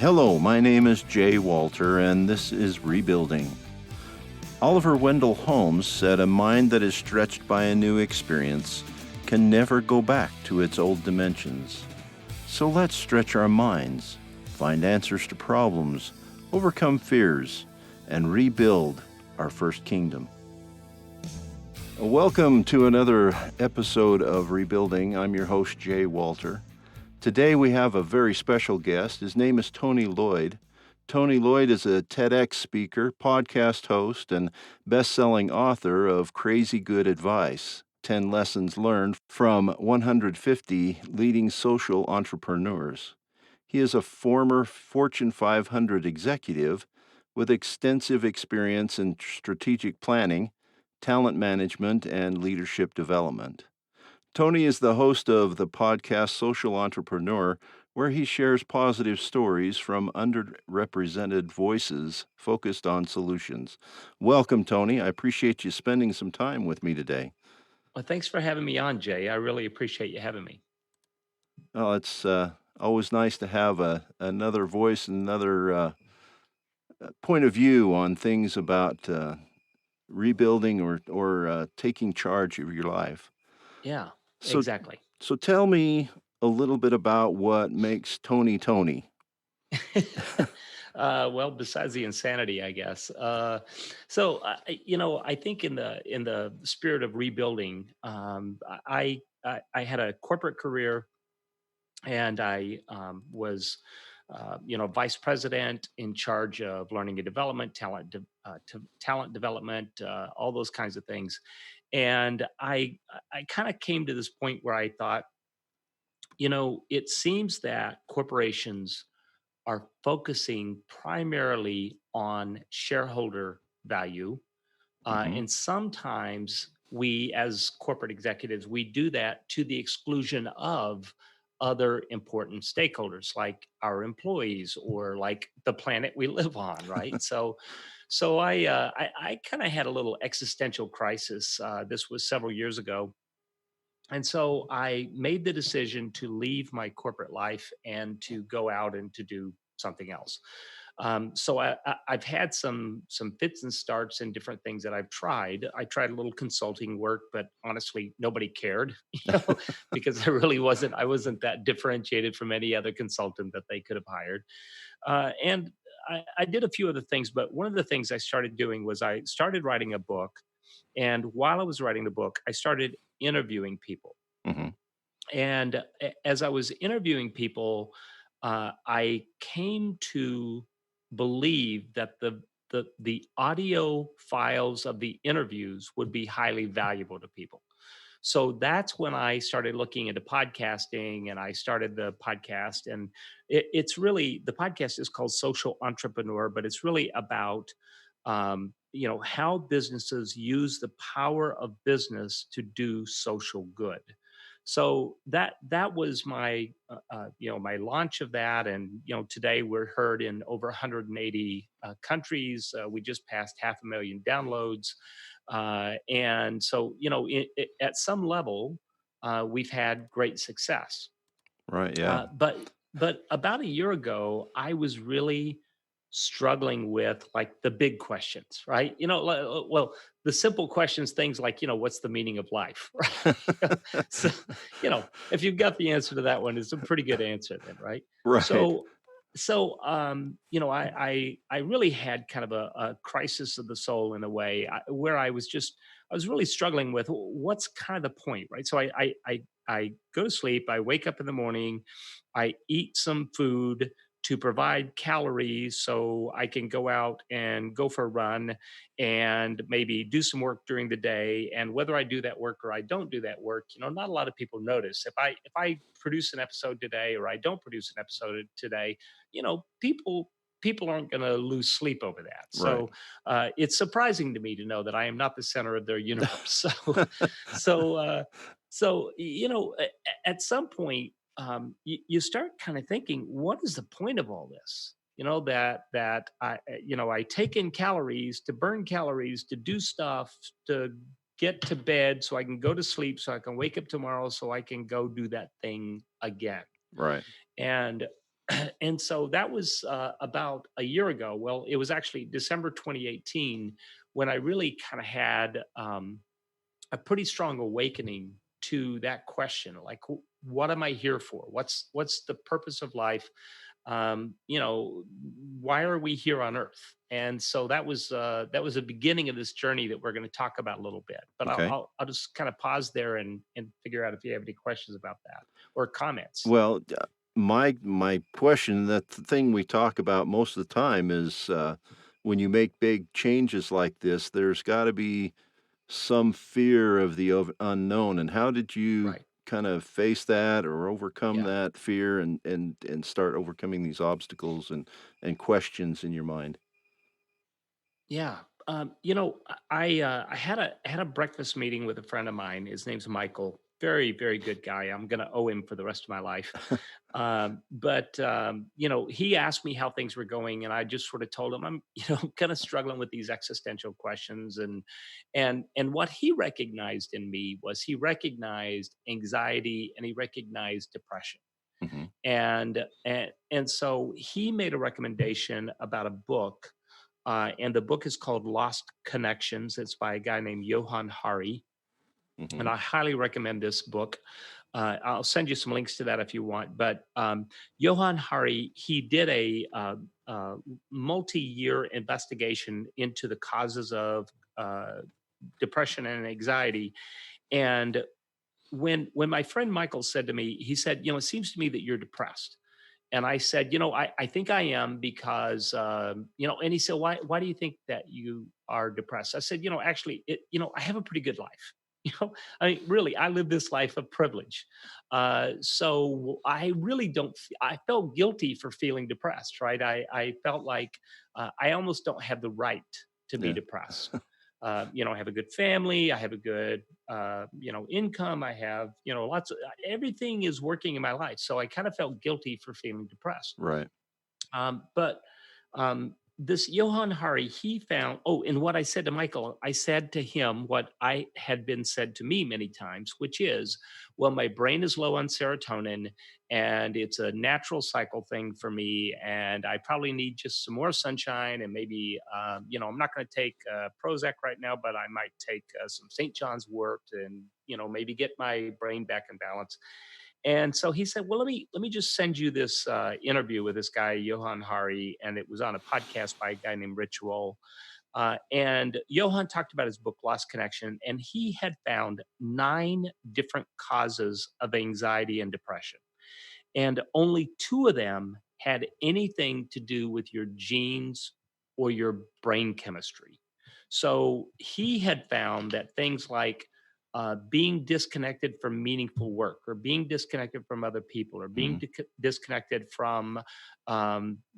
Hello, my name is Jay Walter, and this is Rebuilding. Oliver Wendell Holmes said, "A mind that is stretched by a new experience can never go back to its old dimensions." So let's stretch our minds, find answers to problems, overcome fears, and rebuild our first kingdom. Welcome to another episode of Rebuilding. I'm your host, Jay Walter. Today we have a very special guest. His name is Tony Loyd. Tony Lloyd is a TEDx speaker, podcast host, and best-selling author of Crazy Good Advice, 10 Lessons Learned from 150 Leading Social Entrepreneurs. He is a former Fortune 500 executive with extensive experience in strategic planning, talent management, and leadership development. Tony is the host of the podcast Social Entrepreneur, where he shares positive stories from underrepresented voices focused on solutions. Welcome, Tony. I appreciate you spending some time with me today. Well, thanks for having me on, Jay. I really appreciate you having me. Well, it's always nice to have another voice, another point of view on things about rebuilding or taking charge of your life. Yeah, So, exactly. so tell me a little bit about what makes Tony Tony. Well, besides the insanity, I guess. I think in the spirit of rebuilding, I had a corporate career, and I was, vice president in charge of learning and development, talent development, all those kinds of things. And I kind of came to this point where I thought, it seems that corporations are focusing primarily on shareholder value. Hmm. And sometimes we, as corporate executives, we do that to the exclusion of other important stakeholders like our employees or like the planet we live on, right? So I kind of had a little existential crisis. This was several years ago, and so I made the decision to leave my corporate life and to go out and to do something else. I've had some fits and starts in different things that I've tried. I tried a little consulting work, but honestly, nobody cared, because I wasn't that differentiated from any other consultant that they could have hired. And I did a few other things, but one of the things I started doing was I started writing a book. And while I was writing the book, I started interviewing people. Hmm. And as I was interviewing people, I came to believe that the audio files of the interviews would be highly valuable to people. So that's when I started looking into podcasting, and I started the podcast. And it's really, the podcast is called Social Entrepreneur, but it's really about how businesses use the power of business to do social good. So that was my launch of that. And today we're heard in over 180 countries. We just passed 500,000 downloads. And so, at some level, we've had great success. Right, yeah. But about a year ago, I was really struggling with like the big questions, right? Well, the simple questions, things like, what's the meaning of life, right? So, if you've got the answer to that one, it's a pretty good answer then, right? Right. So I really had kind of a crisis of the soul in a way, where I was really struggling with what's kind of the point, right? So I go to sleep, I wake up in the morning, I eat some food to provide calories so I can go out and go for a run and maybe do some work during the day. And whether I do that work or I don't do that work, not a lot of people notice. If I produce an episode today or I don't produce an episode today, people aren't going to lose sleep over that. Right. So it's surprising to me to know that I am not the center of their universe. So at some point, you start kind of thinking, what is the point of all this? That I take in calories to burn calories to do stuff to get to bed so I can go to sleep so I can wake up tomorrow so I can go do that thing again. Right. And And so that was about a year ago. Well, it was actually December 2018 when I really kind of had a pretty strong awakening to that question, like, what am I here for? What's the purpose of life? You know, why are we here on Earth? And so that was the beginning of this journey that we're going to talk about a little bit. But Okay. I'll just kind of pause there and figure out if you have any questions about that or comments. Well, my question, that the thing we talk about most of the time is when you make big changes like this, there's got to be some fear of the unknown. And how did you Right. kind of face that or overcome Yeah. that fear and start overcoming these obstacles and questions in your mind? Yeah. You know, I had a breakfast meeting with a friend of mine. His name's Michael. Very, very good guy. I'm gonna owe him for the rest of my life. But you know, he asked me how things were going, and I just sort of told him I'm, you know, kind of struggling with these existential questions, and what he recognized in me was he recognized anxiety and he recognized depression. Hmm. And so he made a recommendation about a book, and the book is called Lost Connections. It's by a guy named Johann Hari, Hmm. and I highly recommend this book. I'll send you some links to that if you want. But Johann Hari, he did a multi-year investigation into the causes of uh, depression and anxiety. And when my friend Michael said to me, he said, "You know, it seems to me that you're depressed." And I said, "You know, I think I am because, you know," and he said, why do you think that you are depressed? I said, "You know, actually, you know, I have a pretty good life." You know, I mean, really, I live this life of privilege. So I really don't, I felt guilty for feeling depressed, right? I felt like I almost don't have the right to be Yeah. depressed. You know, I have a good family. I have a good, you know, income. I have, you know, lots of everything is working in my life. So I kind of felt guilty for feeling depressed. Right. But this Johann Hari, he found, oh, and what I said to Michael, I said to him what I had been said to me many times, which is, well, my brain is low on serotonin and it's a natural cycle thing for me. And I probably need just some more sunshine and maybe, you know, I'm not going to take Prozac right now, but I might take some St. John's wort and, you know, maybe get my brain back in balance. And so he said, "Well, let me just send you this interview with this guy Johan Hari, and it was on a podcast by a guy named Rich Roll." And Johan talked about his book Lost Connection, and he had found 9 different causes of anxiety and depression, and only 2 of them had anything to do with your genes or your brain chemistry. So he had found that things like being disconnected from meaningful work, or being disconnected from other people, or being Hmm. disconnected from,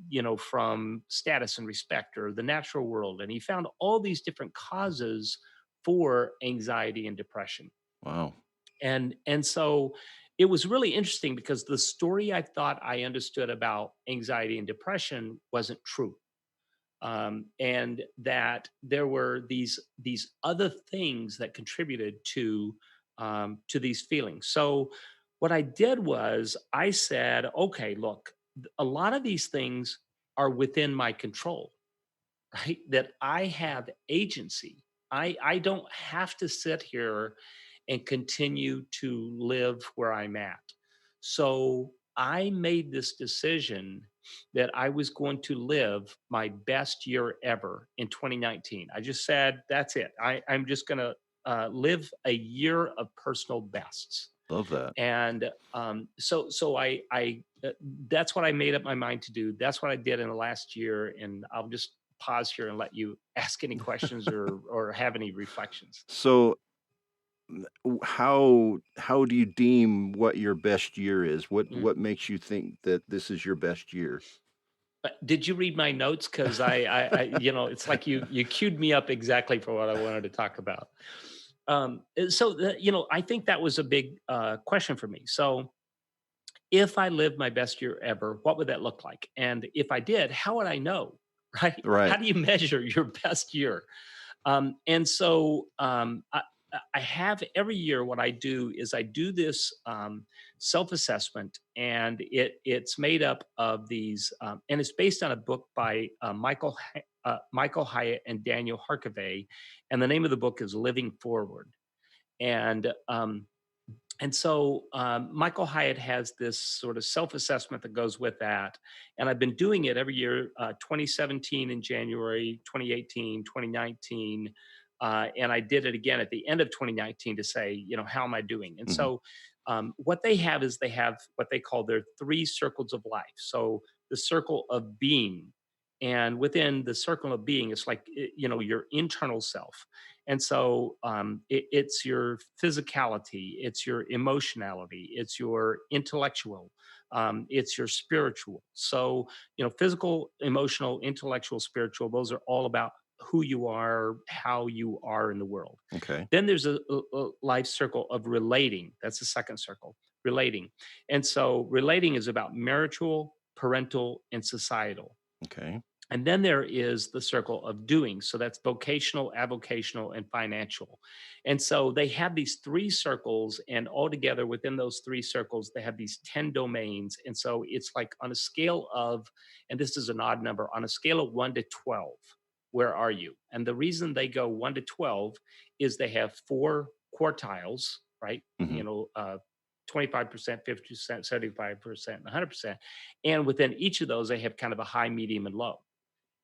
you know, from status and respect or the natural world. And he found all these different causes for anxiety and depression. Wow. And so it was really interesting because the story I thought I understood about anxiety and depression wasn't true, and that there were these other things that contributed to these feelings. So what I did was I said, okay, look, a lot of these things are within my control, right? That I have agency. I don't have to sit here and continue to live where I'm at. So I made this decision that I was going to live my best year ever in 2019. I just said, that's it. I'm just going to live a year of personal bests. Love that. And so that's what I made up my mind to do. That's what I did in the last year. And I'll just pause here and let you ask any questions or have any reflections. So how do you deem what your best year is? Mm. What makes you think that this is your best year? But did you read my notes? Because you know, it's like you queued me up exactly for what I wanted to talk about. You know, I think that was a big question for me. So, if I lived my best year ever, what would that look like? And if I did, how would I know? Right? How Right. do you measure your best year? And so I have every year. What I do is I do this self-assessment, and it's made up of these, and it's based on a book by Michael Hyatt and Daniel Harkavy, and the name of the book is Living Forward. And Michael Hyatt has this sort of self-assessment that goes with that. And I've been doing it every year, 2017 in January, 2018, 2019. And I did it again at the end of 2019 to say, how am I doing? And Hmm. so what they have is they have what they call their three circles of life. So the circle of being. And within the circle of being, it's like, your internal self. And so it's your physicality, it's your emotionality, it's your intellectual, it's your spiritual. So, physical, emotional, intellectual, spiritual, those are all about who you are, how you are in the world. Okay. Then there's a life circle of relating. That's the second circle, relating. And so relating is about marital, parental, and societal. Okay. And then there is the circle of doing. So that's vocational, avocational, and financial. And so they have these three circles, and altogether within those three circles, they have these 10 domains. And so it's like on a scale of, and this is an odd number, on a scale of 1 to 12, where are you? And the reason they go 1 to 12 is they have four quartiles, right? Hmm. 25%, 50%, 75%, and 100%. And within each of those, they have kind of a high, medium, and low.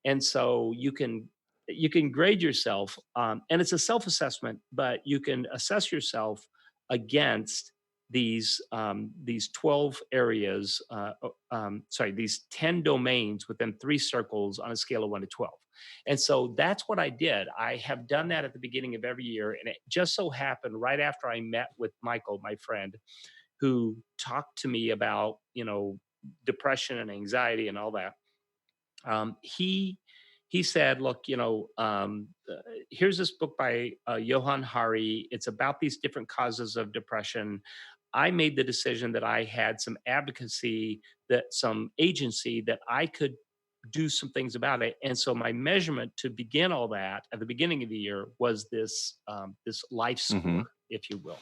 And so you can grade yourself, and it's a self-assessment, but you can assess yourself against these 12 areas, sorry, these 10 domains within three circles on a scale of 1 to 12. And so that's what I did. I have done that at the beginning of every year, and it just so happened right after I met with Michael, my friend, who talked to me about depression and anxiety and all that. He said, "Look, here's this book by Johann Hari. It's about these different causes of depression. I made the decision that I had some advocacy, that some agency that I could do some things about it. And so my measurement to begin all that at the beginning of the year was this life Hmm. score, if you will.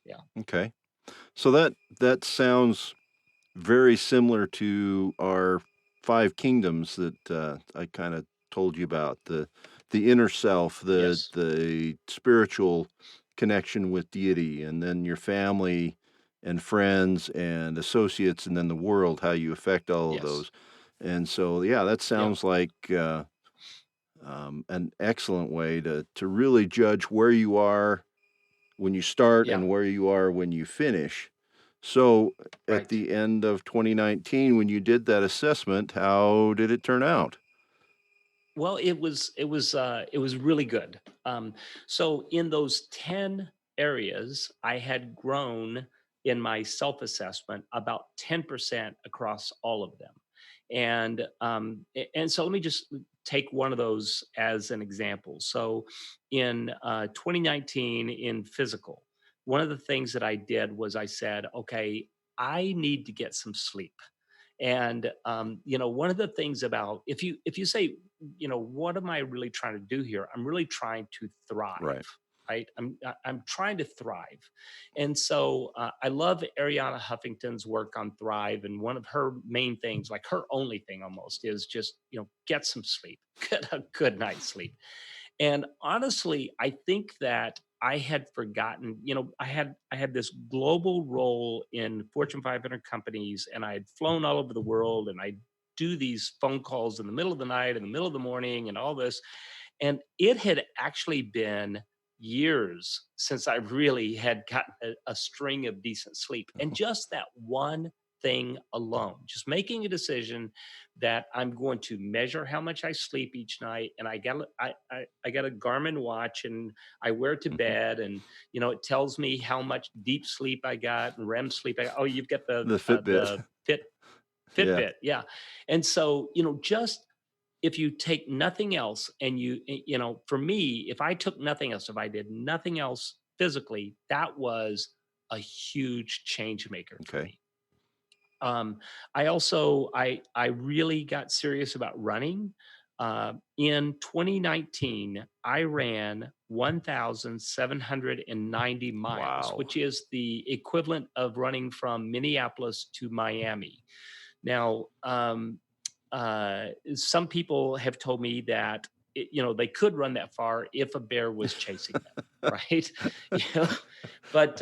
Yeah. Okay. So that sounds very similar to our five kingdoms that I kind of told you about, the inner self, Yes. the spiritual connection with deity, and then your family and friends and associates, and then the world, how you affect all of Yes. those. And so, yeah, that Yeah. sounds like an excellent way to really judge where you are when you start Yeah. and where you are when you finish. So, at Right. the end of 2019, when you did that assessment, how did it turn out? Well, it was really good. So in those 10 areas, I had grown in my self-assessment about 10% across all of them. And so let me just take one of those as an example. So in 2019 in physical, one of the things that I did was I said, okay, I need to get some sleep. And one of the things about, if you say, what am I really trying to do here? I'm really trying to thrive, Right. right? I'm trying to thrive. And so I love Ariana Huffington's work on Thrive, and one of her main things, like her only thing almost, is just get some sleep, get a good night's sleep. And honestly, I think that I had forgotten, I had this global role in Fortune 500 companies, and I had flown all over the world, and I do these phone calls in the middle of the night, in the middle of the morning, and all this. And it had actually been years since I really had gotten a string of decent sleep. And just that one thing alone, just making a decision that I'm going to measure how much I sleep each night. And I got a Garmin watch, and I wear it to Mhm. bed, and it tells me how much deep sleep I got and REM sleep. Oh, you've got the The Fitbit. Fit Yeah. Fitbit, yeah. And so, just if you take nothing else, and for me, if I took nothing else, if I did nothing else physically, that was a huge change maker for Okay. me. I also I really got serious about running. In 2019, I ran 1,790 miles, Wow. which is the equivalent of running from Minneapolis to Miami. Now, some people have told me that they could run that far if a bear was chasing them, right? you know, but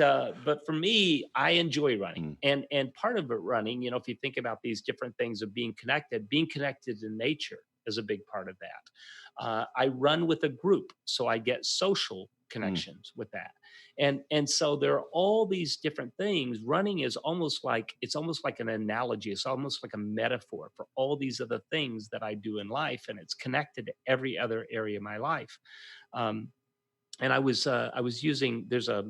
for me, I enjoy running, Mm, and part of it running, if you think about these different things of being connected to nature is a big part of that. I run with a group, so I get social mm. connections with that, and so there are all these different things. Running is almost like an analogy. It's almost like a metaphor for all these other things that I do in life, and it's connected to every other area of my life. Um, and I was using there's a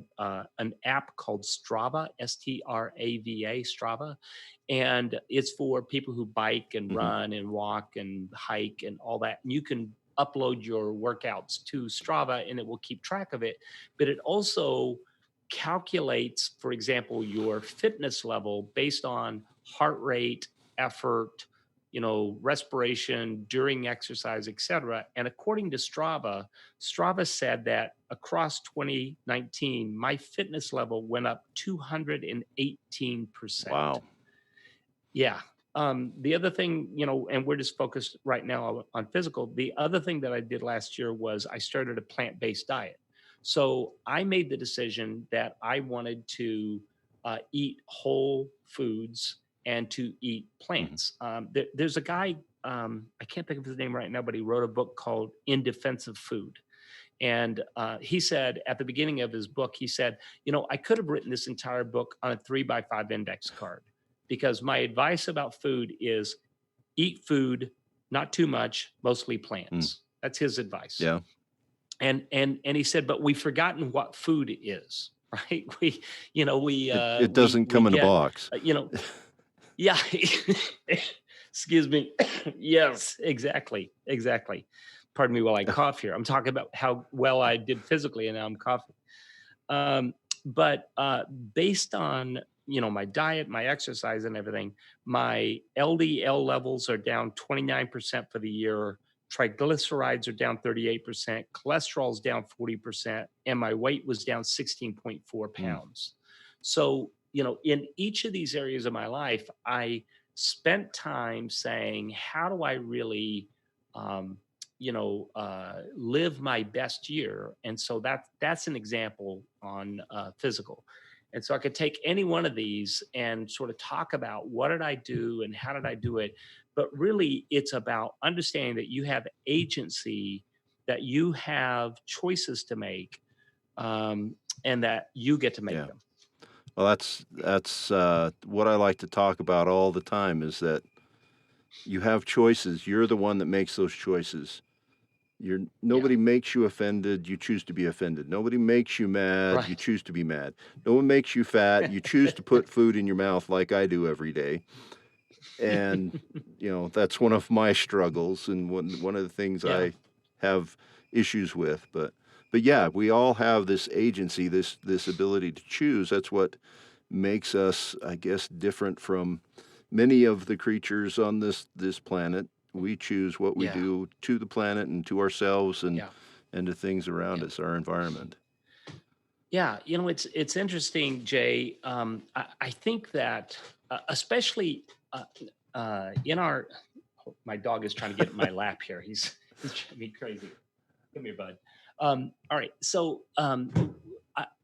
an app called Strava, Strava, Strava, and it's for people who bike and Mhm. run and walk and hike and all that. And you can upload your workouts to Strava, and it will keep track of it. But it also calculates, for example, your fitness level based on heart rate, effort, respiration during exercise, etc. And according to Strava said that across 2019, my fitness level went up 218%. Wow. Yeah. The other thing, and we're just focused right now on physical. The other thing that I did last year was I started a plant based diet. So I made the decision that I wanted to eat whole foods and to eat Mhm. plants. There's a guy, I can't think of his name right now, but he wrote a book called In Defense of Food. And he said at the beginning of his book, he said, I could have written this entire book on a 3x5 index card because my advice about food is eat food, not too much, mostly Mm. plants. That's his advice. Yeah. And he said, but we've forgotten what food is, right? We It we doesn't we come in a get, box. yeah. Excuse me. Yes, exactly, exactly. Pardon me while I cough here. I'm talking about how well I did physically, and now I'm coughing. Um, but based on my diet, my exercise, and everything, my LDL levels are down 29% for the year. Triglycerides are down 38%. Cholesterol's down 40%, and my weight was down 16.4 Mm. pounds. So in each of these areas of my life, I spent time saying, how do I really um, live my best year? And so that's an example on physical. And so I could take any one of these and sort of talk about what did I do and how did I do it. But really, it's about understanding that you have agency, that you have choices to make, and that you get to make Yeah. them. Well, that's what I like to talk about all the time is that you have choices. You're the one that makes those choices. You're Yeah. nobody makes you offended, you choose to be offended. Nobody makes you mad, you Right. choose to be mad. No one makes you fat, you choose to put food in your mouth like I do every day. And, that's one of my struggles and one of the things Yeah. I have issues with, but yeah, we all have this agency, this ability to choose. That's what makes us, I guess, different from many of the creatures on this planet. We choose what we Yeah. do to the planet and to ourselves Yeah. and to things around Yeah. us, our environment. Yeah, it's interesting, Jay. I think that especially in our, my dog is trying to get in my lap here. He's driving me crazy. Come here, bud. All right. So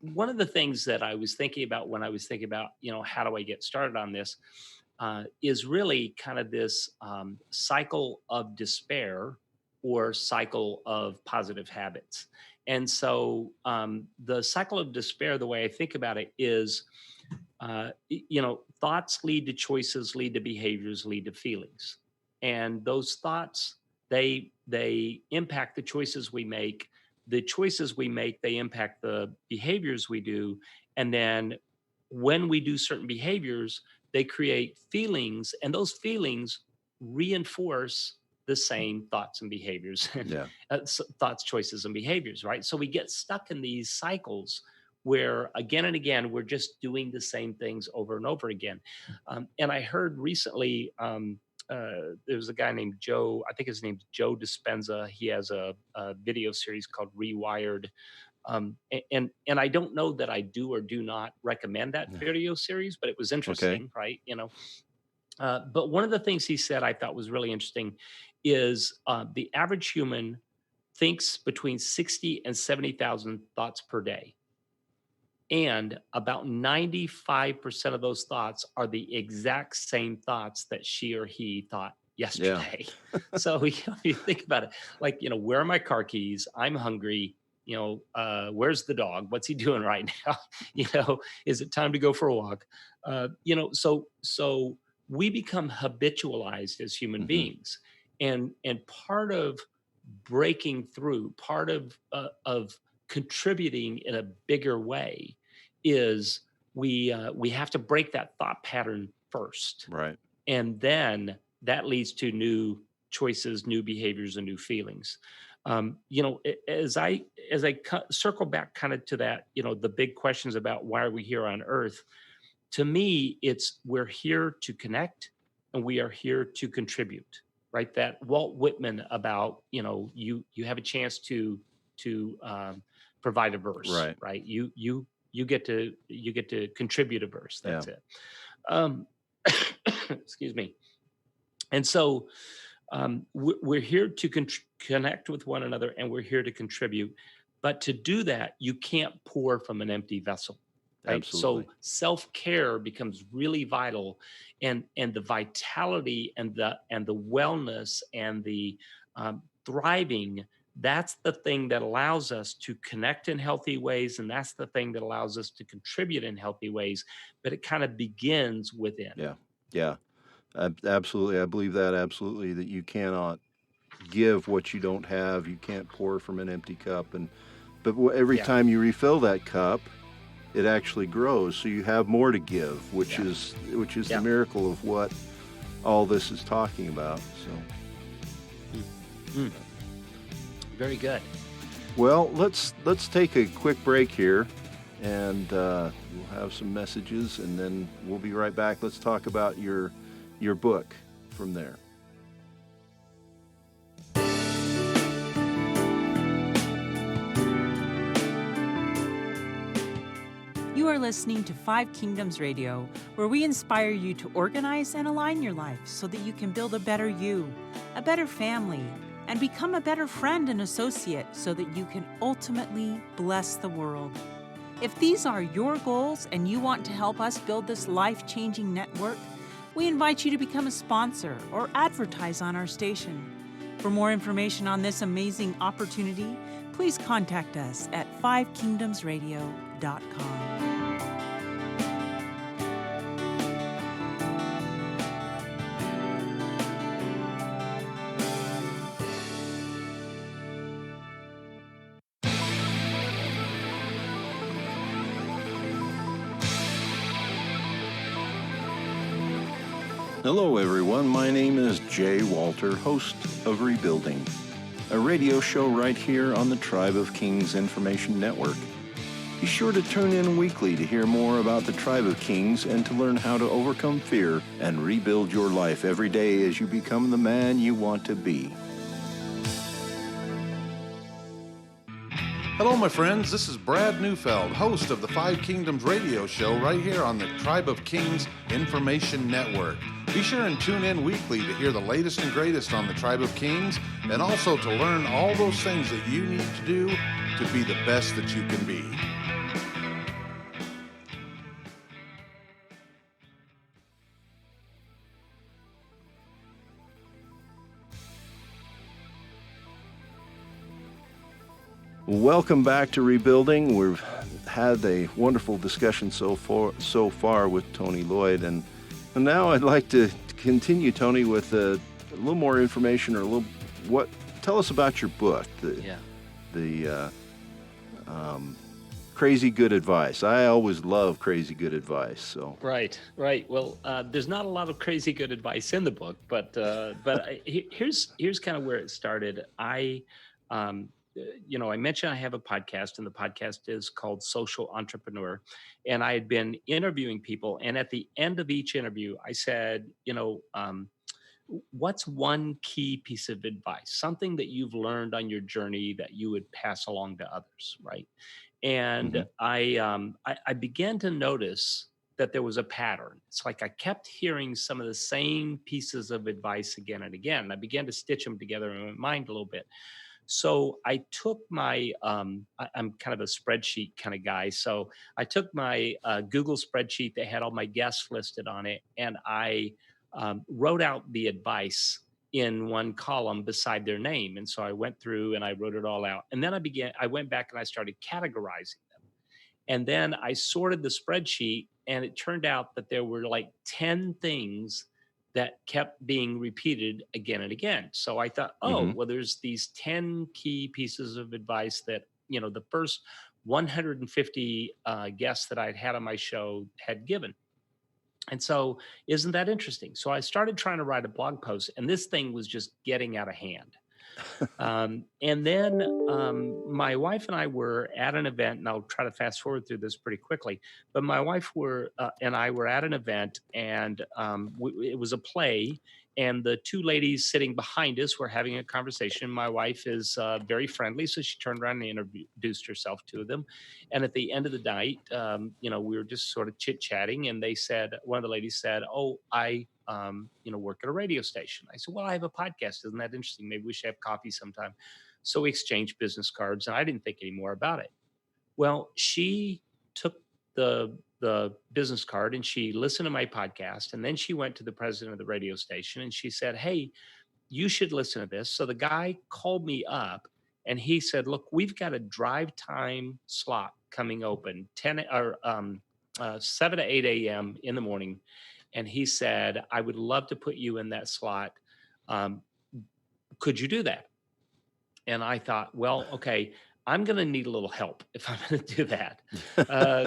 one of the things that I was thinking about when I was thinking about how do I get started on this is really kind of this cycle of despair or cycle of positive habits. And so the cycle of despair, the way I think about it is, thoughts lead to choices, lead to behaviors, lead to feelings. And those thoughts, they impact the choices we make. The choices we make, they impact the behaviors we do. And then when we do certain behaviors, they create feelings, and those feelings reinforce the same thoughts and behaviors and Yeah. thoughts, choices, and behaviors, right? So we get stuck in these cycles where again and again we're just doing the same things over and over again. And I heard recently there's a guy named Joe. I think his name's Joe Dispenza. He has a video series called Rewired. And I don't know that I do or do not recommend that Yeah. video series, but it was Okay. interesting, right? But one of the things he said I thought was really interesting is the average human thinks between 60 and 70,000 thoughts per day. And about 95% of those thoughts are the exact same thoughts that she or he thought Yeah. yesterday. So you think about it, like, where are my car keys? I'm hungry. Where's the dog? What's he doing right now? Is it time to go for a walk? So we become habitualized as human Hmm. beings. And part of breaking through, part of contributing in a bigger way is we have to break that thought pattern first, Right. and then that leads to new choices, new behaviors, and new feelings. As I circle back kind of to that, the big questions about why are we here on Earth. To me, it's we're here to connect and we are here to contribute. Right? That Walt Whitman about you have a chance to provide a verse. Right. Right? You get to contribute a verse. Yeah. That's it. Um, excuse me. And so we're here to connect with one another and we're here to contribute. But to do that, you can't pour from an empty vessel. Right. Absolutely. So self-care becomes really vital, and the vitality and the wellness and the thriving. That's the thing that allows us to connect in healthy ways, and that's the thing that allows us to contribute in healthy ways. But it kind of begins within. Yeah. Yeah. Absolutely. I believe that absolutely that you cannot give what you don't have. You can't pour from an empty cup. But every Yeah. time you refill that cup, it actually grows. So you have more to give, which Yeah. is the Yeah. miracle of what all this is talking about. So, Mm. Very good. well, let's take a quick break here, and we'll have some messages, and then we'll be right back. Let's talk about your book from there. You are listening to Five Kingdoms Radio, where we inspire you to organize and align your life so that you can build a better you, a better family, and become a better friend and associate so that you can ultimately bless the world. If these are your goals and you want to help us build this life-changing network, we invite you to become a sponsor or advertise on our station. For more information on this amazing opportunity, please contact us at fivekingdomsradio.com. Hello, everyone. My name is Jay Walter, host of Rebuilding, a radio show right here on the Tribe of Kings Information Network. Be sure to tune in weekly to hear more about the Tribe of Kings and to learn how to overcome fear and rebuild your life every day as you become the man you want to be. Hello, my friends. This is Brad Neufeld, host of the Five Kingdoms radio show right here on the Tribe of Kings Information Network. Be sure and tune in weekly to hear the latest and greatest on the Tribe of Kings and also to learn all those things that you need to do to be the best that you can be. Welcome back to Rebuilding. We've had a wonderful discussion so far with Tony Lloyd, and now I'd like to continue, Tony, with a little more information or tell us about your book, the Crazy Good Advice. I always love crazy good advice. So Right. Well, there's not a lot of crazy good advice in the book, but here's kind of where it started. I mentioned I have a podcast, and the podcast is called Social Entrepreneur. And I had been interviewing people, and at the end of each interview, I said, what's one key piece of advice, something that you've learned on your journey that you would pass along to others, right? And Hmm. I began to notice that there was a pattern. It's like I kept hearing some of the same pieces of advice again and again. And I began to stitch them together in my mind a little bit. So I took I'm kind of a spreadsheet kind of guy. So I took my Google spreadsheet that had all my guests listed on it, and I wrote out the advice in one column beside their name. And so I went through and I wrote it all out. And then I went back and I started categorizing them. And then I sorted the spreadsheet, and it turned out that there were like 10 things that kept being repeated again and again. So I thought, oh, Hmm. well, there's these 10 key pieces of advice that, the first 150 guests that I'd had on my show had given. And so, isn't that interesting? So I started trying to write a blog post, and this thing was just getting out of hand. And then my wife and I were at an event, and I'll try to fast forward through this pretty quickly. But my wife and I were at an event, and it was a play. And the two ladies sitting behind us were having a conversation. My wife is very friendly, so she turned around and introduced herself to them. And at the end of the night, we were just sort of chit chatting, and one of the ladies said, "Oh, I work at a radio station." I said, "Well, I have a podcast. Isn't that interesting? Maybe we should have coffee sometime." So we exchanged business cards, and I didn't think any more about it. Well, she took the business card and she listened to my podcast, and then she went to the president of the radio station and she said, "Hey, you should listen to this." So the guy called me up and he said, "Look, we've got a drive time slot coming open 7 to 8 a.m. in the morning." And he said, "I would love to put you in that slot. Um, could you do that?" And I thought, well, okay, I'm going to need a little help if I'm going to do that,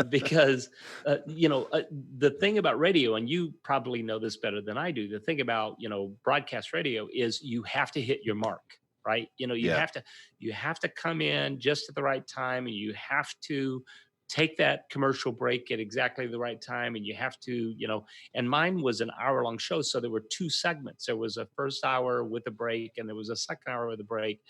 because the thing about radio, and you probably know this better than I do. The thing about broadcast radio is you have to hit your mark, right? You Yeah. have to come in just at the right time, and you have to take that commercial break at exactly the right time, and you have to and mine was an hour-long show, so there were two segments. There was a first hour with a break, and there was a second hour with a break.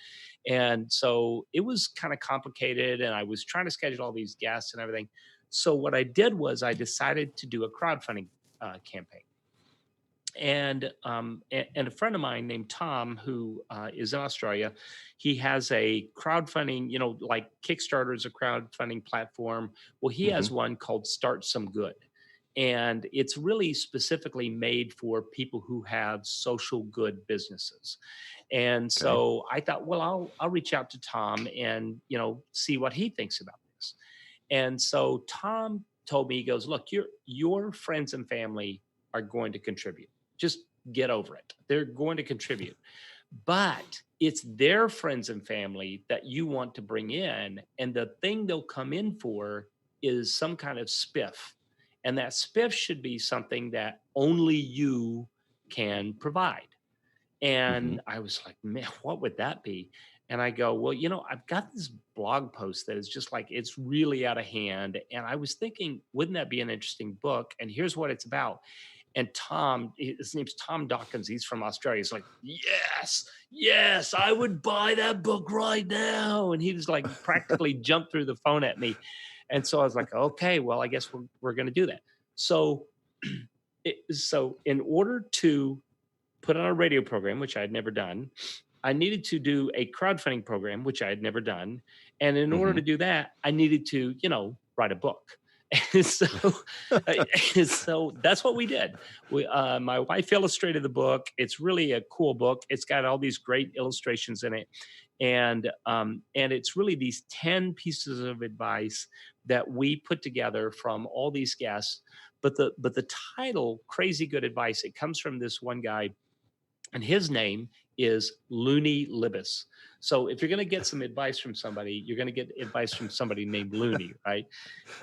And so it was kind of complicated, and I was trying to schedule all these guests and everything. So what I did was I decided to do a crowdfunding campaign. And a friend of mine named Tom, who is in Australia, he has a crowdfunding, like Kickstarter is a crowdfunding platform. Well, he Hmm. has one called Start Some Good. And it's really specifically made for people who have social good businesses. And Okay. so I thought, well, I'll reach out to Tom and see what he thinks about this. And so Tom told me, he goes, "Look, your friends and family are going to contribute. Just get over it. They're going to contribute. But it's their friends and family that you want to bring in. And the thing they'll come in for is some kind of spiff. And that spiff should be something that only you can provide." Hmm. And I was like, "Man, what would that be?" And I go, "Well, I've got this blog post that is just like, it's really out of hand. And I was thinking, wouldn't that be an interesting book? And here's what it's about." And Tom, his name's Tom Dawkins. He's from Australia. He's like, "Yes, yes, I would buy that book right now." And he was like, practically jumped through the phone at me. And so I was like, "Okay, well, I guess we're going to do that." So, so in order to put on a radio program, which I had never done, I needed to do a crowdfunding program, which I had never done. And in order Hmm. to do that, I needed to, write a book. And so, so that's what we did. My wife illustrated the book. It's really a cool book. It's got all these great illustrations in it, and it's really these 10 pieces of advice that we put together from all these guests. But the title, "Crazy Good Advice," it comes from this one guy, and his name is Looney Libis. So if you're going to get some advice from somebody, you're going to get advice from somebody named Looney, right?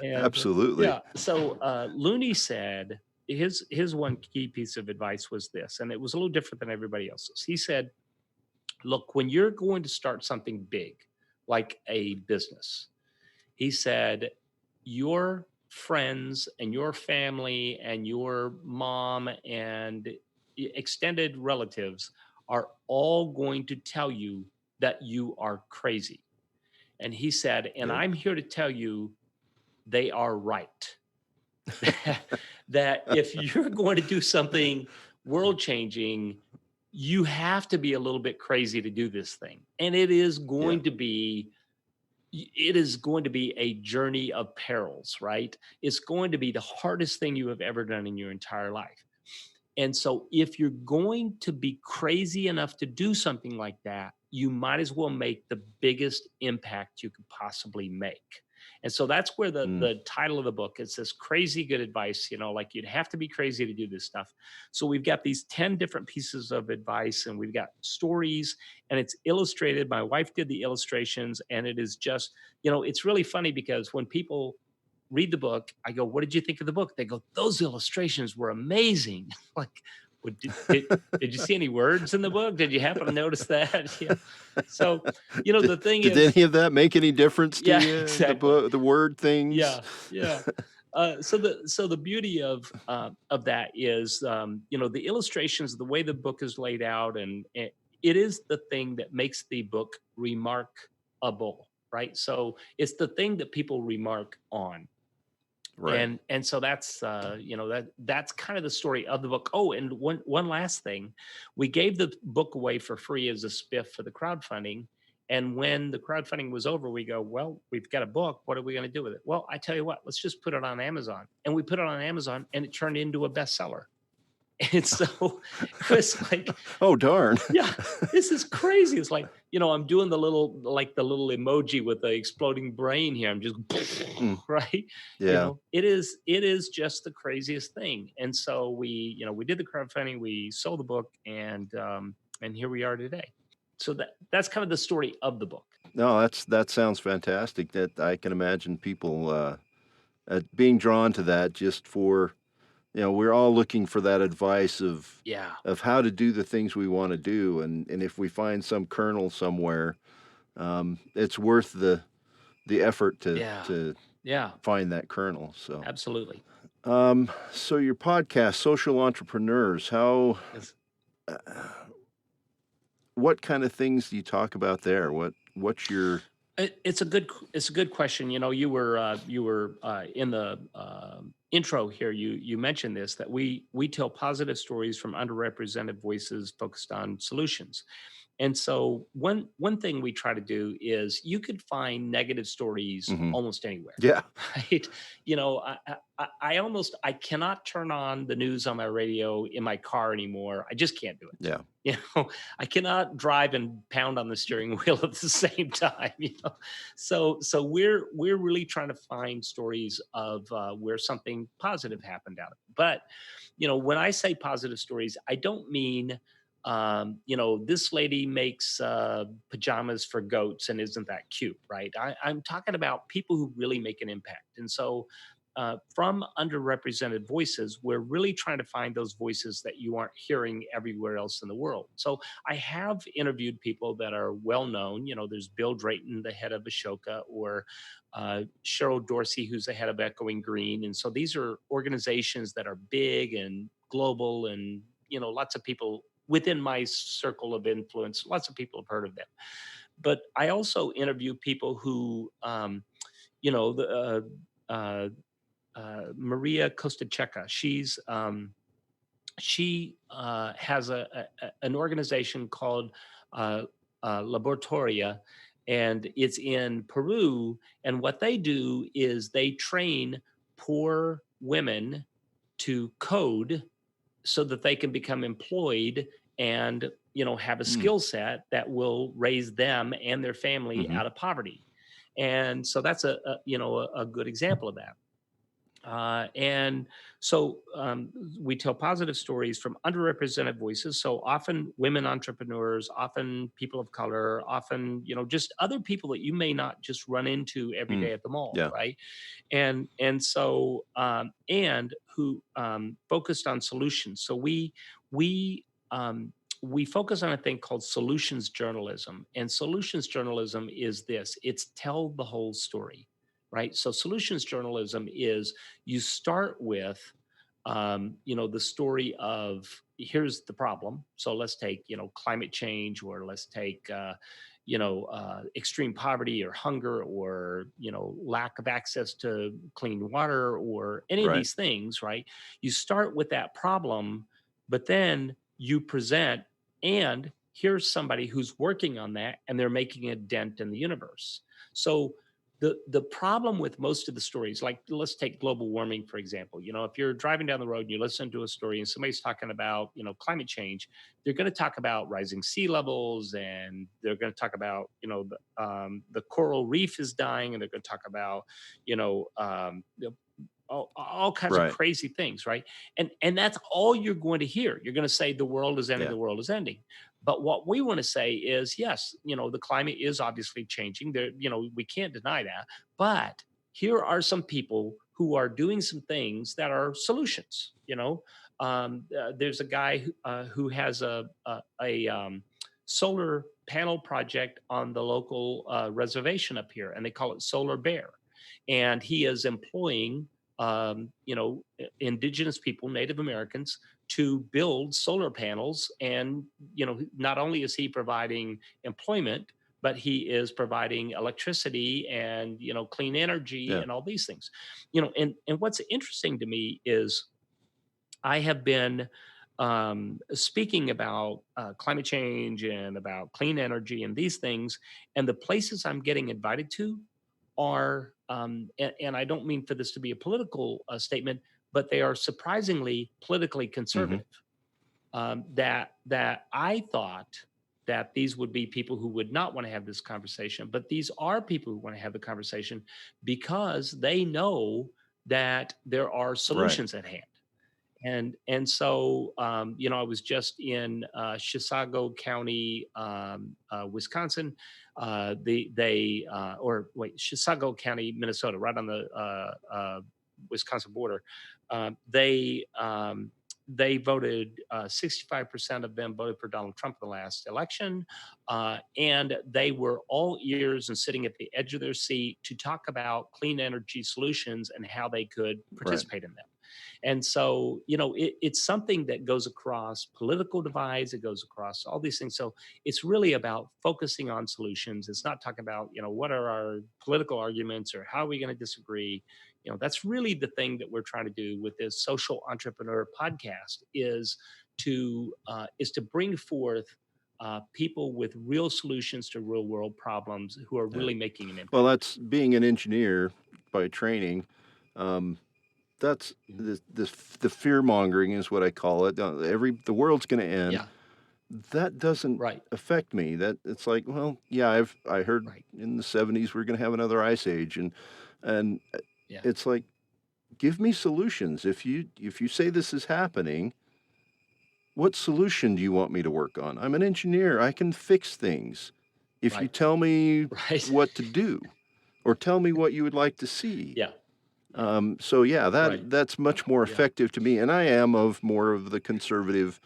And Absolutely. yeah, so Looney said his one key piece of advice was this, and it was a little different than everybody else's. He said, "Look, when you're going to start something big, like a business," he said, "your friends and your family and your mom and extended relatives are all going to tell you that you are crazy. And he said, and Yep. I'm here to tell you they are right. That if you're going to do something world changing, you have to be a little bit crazy to do this thing. And it is Yeah. going to be a journey of perils, right? It's going to be the hardest thing you have ever done in your entire life. And so if you're going to be crazy enough to do something like that, you might as well make the biggest impact you could possibly make. And so that's where Mm. the title of the book, it's this crazy good advice, like you'd have to be crazy to do this stuff. So we've got these 10 different pieces of advice, and we've got stories, and it's illustrated. My wife did the illustrations, and it is just, it's really funny because when people read the book, I go, "What did you think of the book?" They go, "Those illustrations were amazing." Like, well, did you see any words in the book? Did you happen to notice that? Yeah. So, Did, the thing did is, any of that make any difference to yeah, you? The exactly. book, the word things. Yeah, yeah. So the beauty of that is, the illustrations, the way the book is laid out, and it is the thing that makes the book remarkable, right? So it's the thing that people remark on. Right. And so that's that's kind of the story of the book. Oh, and one last thing, we gave the book away for free as a spiff for the crowdfunding. And when the crowdfunding was over, we go, "Well, we've got a book, what are we going to do with it?" Well, I tell you what, let's just put it on Amazon. And we put it on Amazon, and it turned into a bestseller. And so it was like, Oh, darn. yeah, this is crazy. It's like, I'm doing the little emoji with the exploding brain here. I'm just Mm. right. Yeah. It is just the craziest thing. And so we did the crowdfunding, we sold the book, and here we are today. So that's kind of the story of the book. No, that sounds fantastic. That I can imagine people being drawn to that just for, we're all looking for that advice Yeah. of how to do the things we want to do, and if we find some kernel somewhere, it's worth the effort Yeah. to Yeah. find that kernel. So, Absolutely. so your podcast, Social Entrepreneurs, how Yes. uh, what kind of things do you talk about there? What's your It's a good question. You were in the intro here. You mentioned this, that we tell positive stories from underrepresented voices focused on solutions. And so one thing we try to do is, you could find negative stories Mhm. almost anywhere, Yeah. right? I cannot turn on the news on my radio in my car anymore. I just can't do it. Yeah. You know, I cannot drive and pound on the steering wheel at the same time. So we're really trying to find stories of where something positive happened out of it. But when I say positive stories, I don't mean this lady makes pajamas for goats and isn't that cute, right? I'm talking about people who really make an impact. And so from underrepresented voices, we're really trying to find those voices that you aren't hearing everywhere else in the world. So I have interviewed people that are well known. There's Bill Drayton, the head of Ashoka, or Cheryl Dorsey, who's the head of Echoing Green. And so these are organizations that are big and global, and lots of people within my circle of influence, lots of people have heard of them. But I also interview people who, the Maria Kostacheca. She has an organization called Laboratoria, and it's in Peru. And what they do is they train poor women to code so that they can become employed, and have a Mm. skill set that will raise them and their family Mhm. out of poverty. And so that's a good example of that. And so we tell positive stories from underrepresented voices. So often women entrepreneurs, often people of color, often just other people that you may not just run into every Mm. day at the mall, Yeah. right? And who focused on solutions. So we focus on a thing called solutions journalism. And solutions journalism is this: it's tell the whole story, right? So solutions journalism is, you start with the story of here's the problem. So let's take, climate change, or let's take, extreme poverty or hunger, or, lack of access to clean water, or any of Right. these things, right? You start with that problem, but then you present, and here's somebody who's working on that, and they're making a dent in the universe. So the problem with most of the stories, like let's take global warming for example. If you're driving down the road and you listen to a story and somebody's talking about climate change, they're going to talk about rising sea levels, and they're going to talk about the coral reef is dying, and they're going to talk about all kinds of Right. crazy things, right? And that's all you're going to hear. You're going to say the world is ending, Yeah. the world is ending. But what we want to say is, yes, the climate is obviously changing. There, we can't deny that. But here are some people who are doing some things that are solutions. There's a guy who has a solar panel project on the local reservation up here, and they call it Solar Bear. And he is employing indigenous people, Native Americans, to build solar panels. And, not only is he providing employment, but he is providing electricity and, clean energy Yeah. and all these things. And what's interesting to me is I have been speaking about climate change and about clean energy and these things, and the places I'm getting invited to are, and I don't mean for this to be a political statement, but they are surprisingly politically Hmm. conservative. That I thought that these would be people who would not want to have this conversation, but these are people who want to have the conversation because they know that there are Right. solutions at hand. And so I was just in Chisago County, Wisconsin. Chisago County, Minnesota, right on the Wisconsin border. They voted 65% of them voted for Donald Trump in the last election, and they were all ears and sitting at the edge of their seat to talk about clean energy solutions and how they could Right. participate in them. And so, it's something that goes across political divides, it goes across all these things. So it's really about focusing on solutions. It's not talking about, what are our political arguments or how are we going to disagree. That's really the thing that we're trying to do with this social entrepreneur podcast is to bring forth people with real solutions to real world problems who are Yeah. really making an impact. Well, that's being an engineer by training. Um, that's Mhm. the fear mongering is what I call it. The world's going to end. Yeah, That doesn't right, affect me. That it's like, well, yeah, I heard right. in the 70s we're going to have another ice age, and Yeah, it's like, give me solutions. If you say this is happening, what solution do you want me to work on? I'm an engineer. I can fix things. If you right, tell me right. what to do, or tell me what you would like to see. Yeah, yeah, So yeah, right. that's much more Yeah, effective to me, and I am of more of the conservative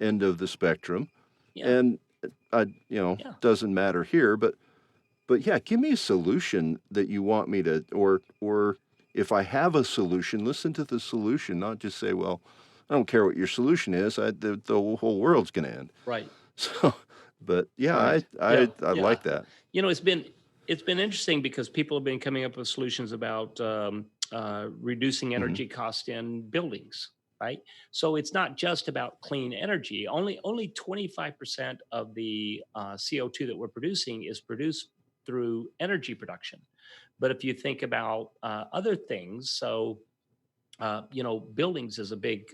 end of the spectrum, yeah, and yeah, doesn't matter here, but yeah, give me a solution that you want me to, or if I have a solution, listen to the solution, not just say, well, I don't care what your solution is. The whole world's going to end. right, So, but yeah, right. I Yeah, I yeah. like that. It's been interesting because people have been coming up with solutions about reducing Hmm. energy cost in buildings, right? So it's not just about clean energy. Only 25% of the CO2 that we're producing is produced through energy production. But if you think about other things, so buildings is a big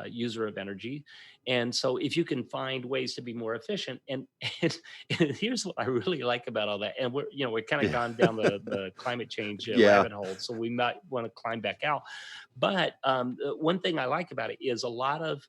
user of energy, and so if you can find ways to be more efficient, and, and here's what I really like about all that, and we're kind of Yeah. gone down the climate change Yeah. rabbit hole, so we might want to climb back out. But one thing I like about it is a lot of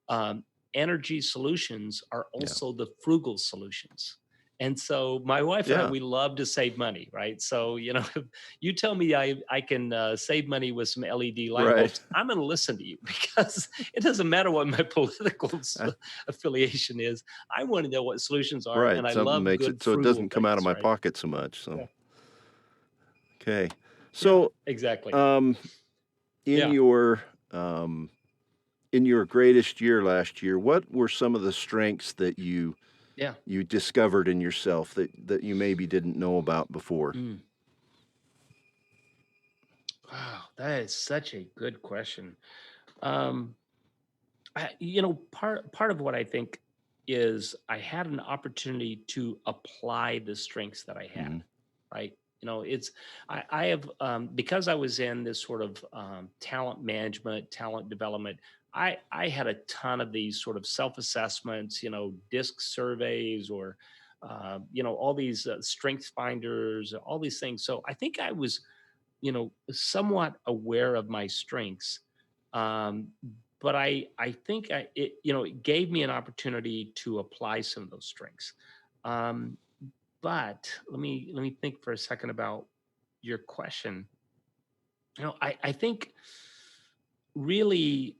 um, energy solutions are Yeah. also the frugal solutions. And so my wife and I, Yeah. we love to save money, right? So, if you tell me I can save money with some LED light Right. bulbs, I'm going to listen to you because it doesn't matter what my political affiliation is. I want to know what solutions are, Right. and I Something love makes good it so it frugal doesn't come out of things, my right? pocket so much. So Yeah, okay. yeah, So exactly. um, in Yeah, your um, in your greatest year last year, what were some of the strengths that Yeah. you discovered in yourself that you maybe didn't know about before? Mm. Wow, that is such a good question. Um, part of what I think is I had an opportunity to apply the strengths that I had, Mhm. right? It's I have because I was in this sort of talent management, talent development. I had a ton of these sort of self assessments, disc surveys, or all these strengths finders, all these things. So I think I was somewhat aware of my strengths. Um, but I think it gave me an opportunity to apply some of those strengths. Um, but let me think for a second about your question. I think really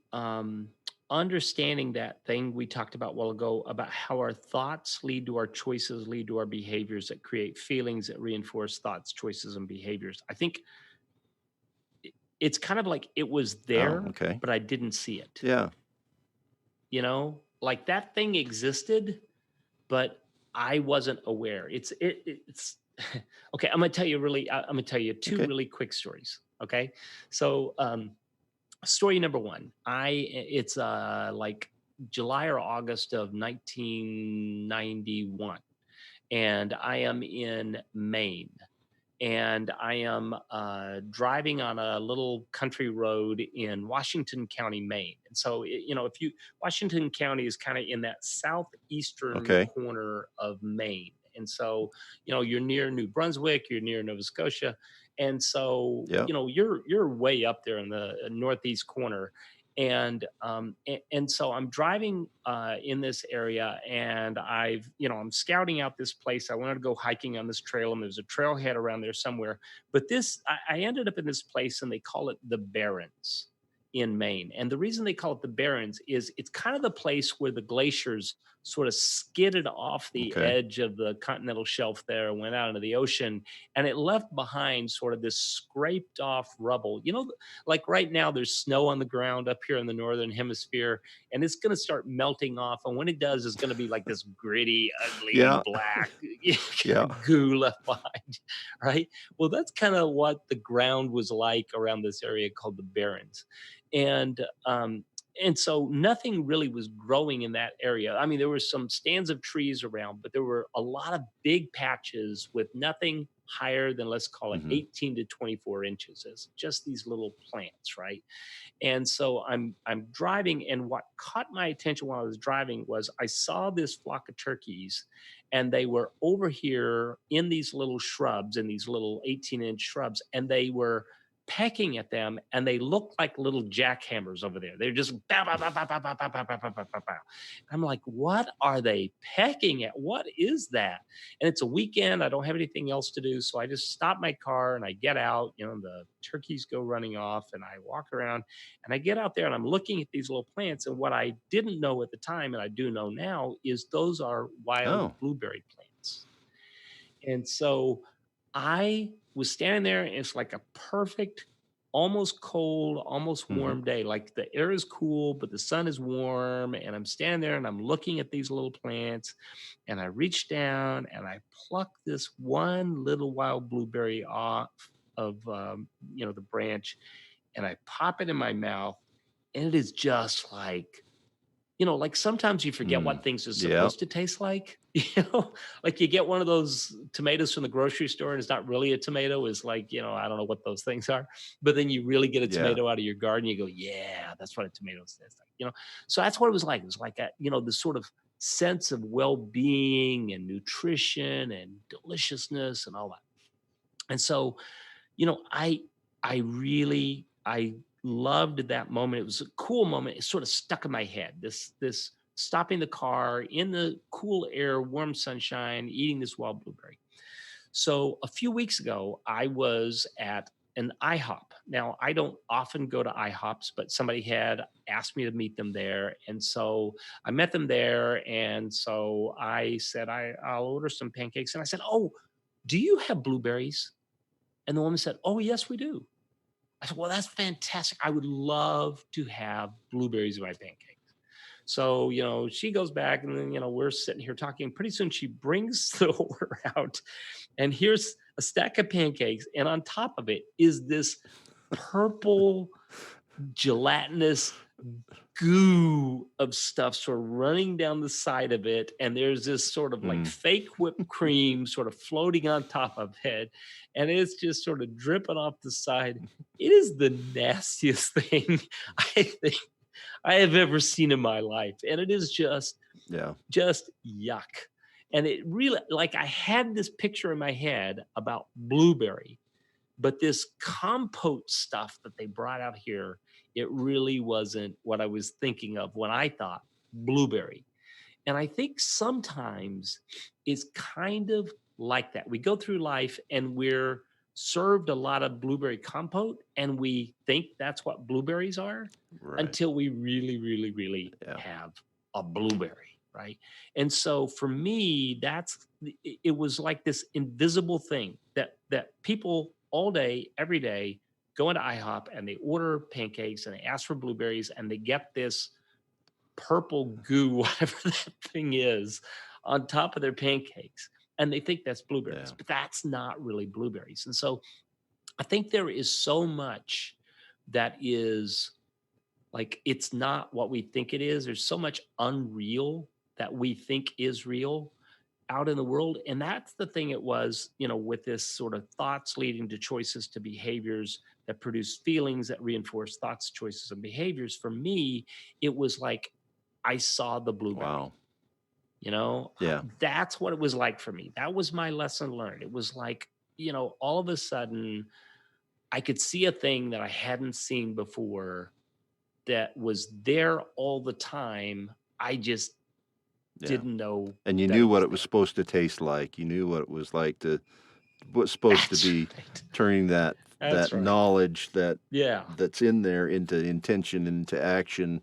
understanding that thing we talked about a while ago about how our thoughts lead to our choices, lead to our behaviors that create feelings that reinforce thoughts, choices, and behaviors. I think it's kind of like it was Oh, there, okay. but I didn't see it. Yeah. Like that thing existed, but I wasn't aware. It's okay. I'm gonna tell you two Okay. really quick stories. Okay, so story number one, it's like July or August of 1991, and I am in Maine, and I am driving on a little country road in Washington County, Maine. And so, if you Washington County is kind of in that southeastern Okay. corner of Maine, and so you're near New Brunswick, you're near Nova Scotia, and so Yep. you're way up there in the northeast corner. And so I'm driving in this area, and I'm scouting out this place. I wanted to go hiking on this trail, and there's a trailhead around there somewhere. But I ended up in this place, and they call it the Barrens in Maine. And the reason they call it the Barrens is it's kind of the place where the glaciers sort of skidded off the Okay. edge of the continental shelf there, went out into the ocean, and it left behind sort of this scraped off rubble. Like right now, there's snow on the ground up here in the northern hemisphere, and it's going to start melting off. And when it does, it's going to be like this gritty, ugly, Yeah. black Yeah. goo left behind, right? Well, that's kind of what the ground was like around this area called the Barrens, and so nothing really was growing in that area. I mean, there were some stands of trees around, but there were a lot of big patches with nothing higher than, let's call it, Mhm. 18 to 24 inches, as just these little plants, right? And so I'm driving, and what caught my attention while I was driving was I saw this flock of turkeys, and they were over here in these little shrubs, in these little 18-inch shrubs, and they were pecking at them, and they looked like little jackhammers over there. They're just bow, bow, bow, bow, bow, bow, bow, bow, bow, bow, bow, bow, bow. I'm like, what are they pecking at? What is that? And it's a weekend. I don't have anything else to do. So I just stop my car and I get out. The turkeys go running off, and I walk around, and I get out there, and I'm looking at these little plants. And what I didn't know at the time, and I do know now, is those are wild Oh. blueberry plants. And so I was standing there, and it's like a perfect, almost cold, almost Mhm. warm day. Like the air is cool, but the sun is warm. And I'm standing there, and I'm looking at these little plants. And I reach down, and I pluck this one little wild blueberry off of the branch, and I pop it in my mouth, and it is just like sometimes you forget Mm. what things are Yeah. supposed to taste like. Like you get one of those tomatoes from the grocery store, and it's not really a tomato. It's like, I don't know what those things are. But then you really get a Yeah. tomato out of your garden, you go, yeah, that's what a tomato tastes like. So that's what it was like. It was like this sort of sense of well-being and nutrition and deliciousness and all that. And so I loved that moment. It was a cool moment. It sort of stuck in my head. This stopping the car in the cool air, warm sunshine, eating this wild blueberry. So a few weeks ago, I was at an IHOP. Now, I don't often go to IHOPs, but somebody had asked me to meet them there. And so I met them there. And so I said, I'll order some pancakes. And I said, oh, do you have blueberries? And the woman said, oh, yes, we do. I said, well, that's fantastic. I would love to have blueberries in my pancakes. So, she goes back and then, we're sitting here talking. Pretty soon she brings the order out and here's a stack of pancakes. And on top of it is this purple gelatinous goo of stuff sort of running down the side of it. And there's this sort of like fake whipped cream sort of floating on top of it. And it's just sort of dripping off the side. It is the nastiest thing I think I have ever seen in my life. And it is just yuck. And it really, like, I had this picture in my head about blueberry, but this compote stuff that they brought out here, it really wasn't what I was thinking of when I thought blueberry. And I think sometimes it's kind of like that. We go through life and we're served a lot of blueberry compote and we think that's what blueberries are until we really, really, really have a blueberry, right? And so for me, it was like this invisible thing that people all day, every day, go into IHOP and they order pancakes and they ask for blueberries and they get this purple goo, whatever that thing is, on top of their pancakes. And they think that's blueberries, but that's not really blueberries. And so I think there is so much that is like, it's not what we think it is. There's so much unreal that we think is real out in the world. And that's the thing it was, with this sort of thoughts leading to choices to behaviors that produce feelings that reinforce thoughts, choices, and behaviors. For me, it was like I saw the blueberry. Wow. That's what it was like for me. That was my lesson learned. It was like, all of a sudden I could see a thing that I hadn't seen before that was there all the time. I just didn't know. And you knew what it was supposed to taste like. You knew what it was like what's supposed to be turning that knowledge that's in there into intention, into action,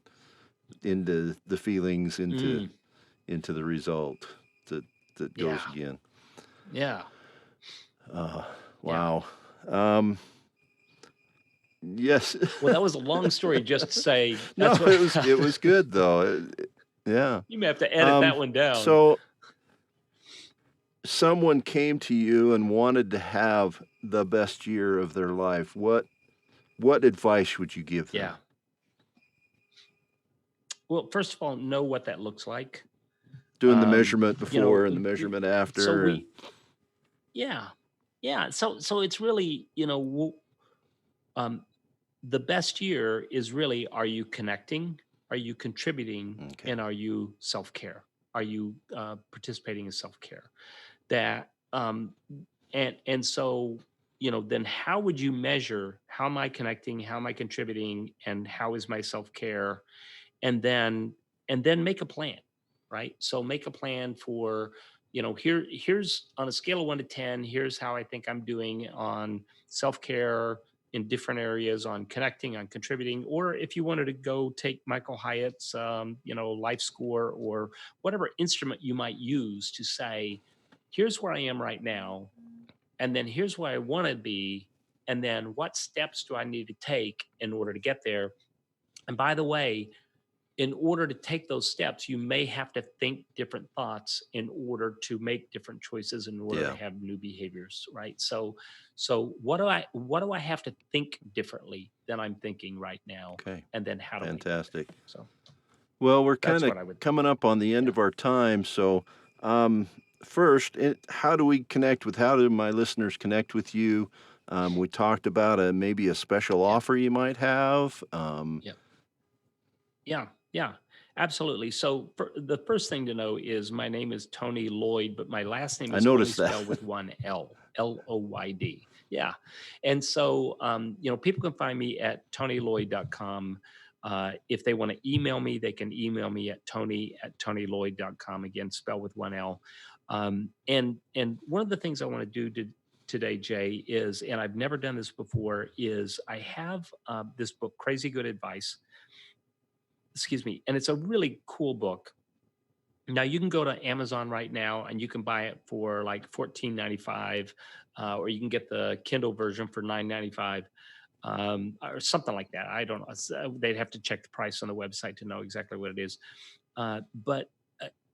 into the feelings, into the result that goes again. Yeah. Wow. Yes. Well, that was a long story just to say. No, it was good though. Yeah. You may have to edit that one down. So someone came to you and wanted to have the best year of their life. What advice would you give them? Yeah. Well, first of all, know what that looks like. Doing the measurement before and the measurement after. So So it's really, the best year is really, are you connecting? Are you contributing? And are you self-care? Are you participating in self-care? And so, then how would you measure, how am I connecting? How am I contributing? And how is my self-care? And then make a plan, right? So make a plan for, here's on a scale of 1 to 10, here's how I think I'm doing on self-care in different areas, on connecting, on contributing. Or if you wanted to go take Michael Hyatt's, life score or whatever instrument you might use to say, here's where I am right now. And then here's where I want to be. And then what steps do I need to take in order to get there? And by the way, in order to take those steps, you may have to think different thoughts in order to make different choices, in order to have new behaviors, right? So what do I have to think differently than I'm thinking right now? Okay. And then how do Fantastic. I do it? So, well, we're kind of coming up on the end of our time. So first, how do my listeners connect with you? We talked about maybe a special offer you might have. Yeah, absolutely. So the first thing to know is my name is Tony Lloyd, but my last name is only spelled with one L, Loyd. Yeah. And so, people can find me at tonyloyd.com. If they want to email me, they can email me at tony@tonyloyd.com, again, spelled with one L. And one of the things I want to do today, Jay, is, and I've never done this before, is I have this book, Crazy Good Advice. And it's a really cool book. Now you can go to Amazon right now and you can buy it for like $14.95, or you can get the Kindle version for $9.95. or something like that. I don't know. They'd have to check the price on the website to know exactly what it is. But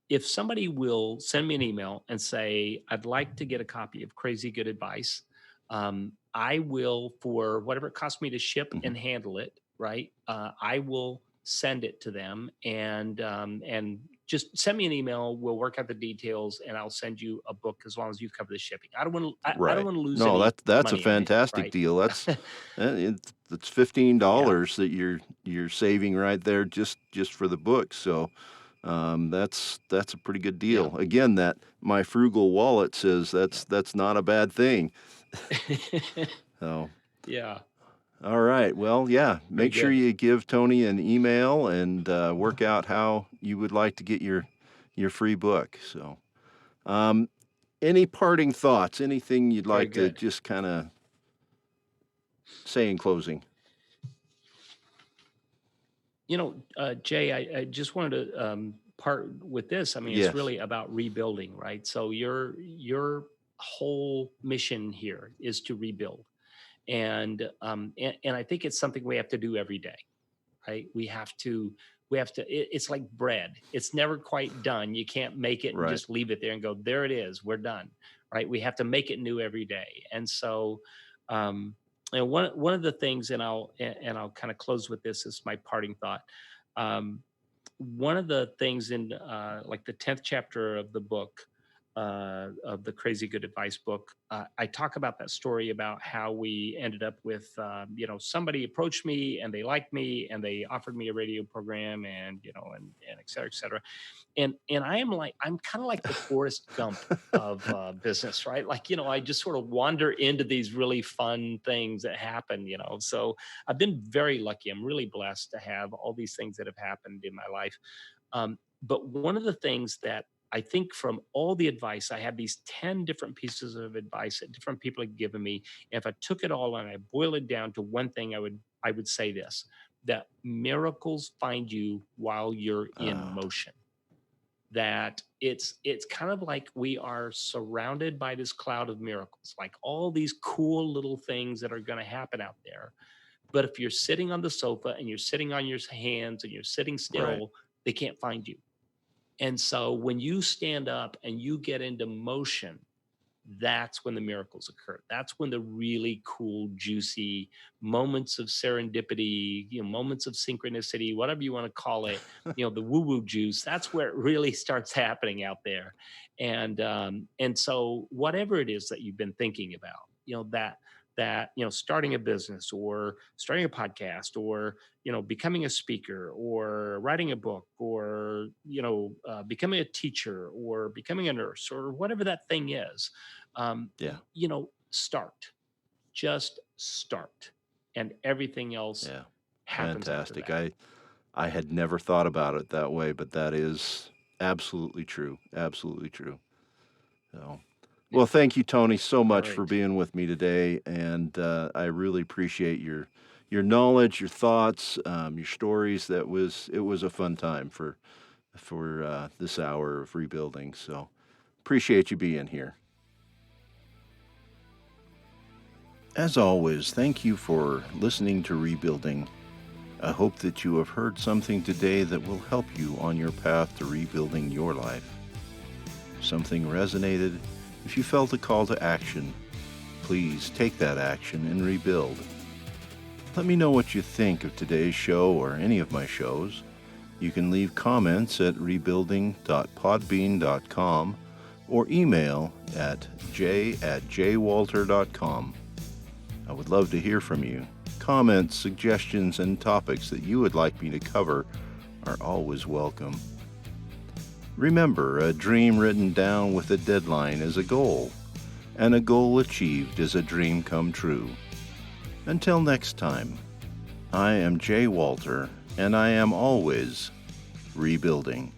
if somebody will send me an email and say, I'd like to get a copy of Crazy Good Advice, I will, for whatever it costs me to ship Mhm. and handle it, right? I will send it to them, and just send me an email. We'll work out the details, and I'll send you a book as long as you cover the shipping. I don't want to. I don't Right. want to lose No, any that's a money on it, fantastic right? deal. It's Yeah, $15 that you're saving right there just for the book. So that's a pretty good yeah. deal. Again, that my frugal wallet says that's not a bad thing. So Yeah, all right. Well, yeah. pretty Make sure good. you give Tony an email and work out how you would like to get your free book. So, um, any parting thoughts? Anything you'd Very like to good. just kind of say in closing? Jay, I just wanted to part with this. I mean, it's Yes. really about rebuilding, right? So your whole mission here is to rebuild, and I think it's something we have to do every day, right? We have to. It's like bread. It's never quite done. You can't make it and Right. just leave it there and go, there it is, we're done, right? We have to make it new every day, and so. Um, and one of the things, and I'll kind of close with this as my parting thought. One of the things in like the 10th chapter of the book, of the Crazy Good Advice book, I talk about that story about how we ended up with, somebody approached me and they liked me and they offered me a radio program, and et cetera, and I'm kind of like the Forrest Gump of business, right? Like, I just sort of wander into these really fun things that happen, so I've been very lucky. I'm really blessed to have all these things that have happened in my life. But one of the things that I think, from all the advice, I have these 10 different pieces of advice that different people have given me. If I took it all and I boil it down to one thing, I would say this: that miracles find you while you're in Uh, motion. That it's kind of like we are surrounded by this cloud of miracles, like all these cool little things that are going to happen out there. But if you're sitting on the sofa and you're sitting on your hands and you're sitting right. still, they can't find you. And so when you stand up and you get into motion, that's when the miracles occur. That's when the really cool, juicy moments of serendipity, moments of synchronicity, whatever you want to call it, the woo-woo juice, that's where it really starts happening out there. And so whatever it is that you've been thinking about, starting a business or starting a podcast or becoming a speaker or writing a book or becoming a teacher or becoming a nurse or whatever that thing is, Yeah. start. Just start, and everything else Yeah. happens after Fantastic. that. I had never thought about it that way, but that is absolutely true. Absolutely true. So, Yeah. well, thank you, Tony, so much for Great. being with me today, and I really appreciate your knowledge, your thoughts, your stories. It was a fun time for this hour of rebuilding. So, appreciate you being here. As always, thank you for listening to Rebuilding. I hope that you have heard something today that will help you on your path to rebuilding your life. If something resonated, if you felt a call to action, please take that action and rebuild. Let me know what you think of today's show or any of my shows. You can leave comments at rebuilding.podbean.com or email at j@jwalter.com. I would love to hear from you. Comments, suggestions, and topics that you would like me to cover are always welcome. Remember, a dream written down with a deadline is a goal, and a goal achieved is a dream come true. Until next time, I am Jay Walter, and I am always rebuilding.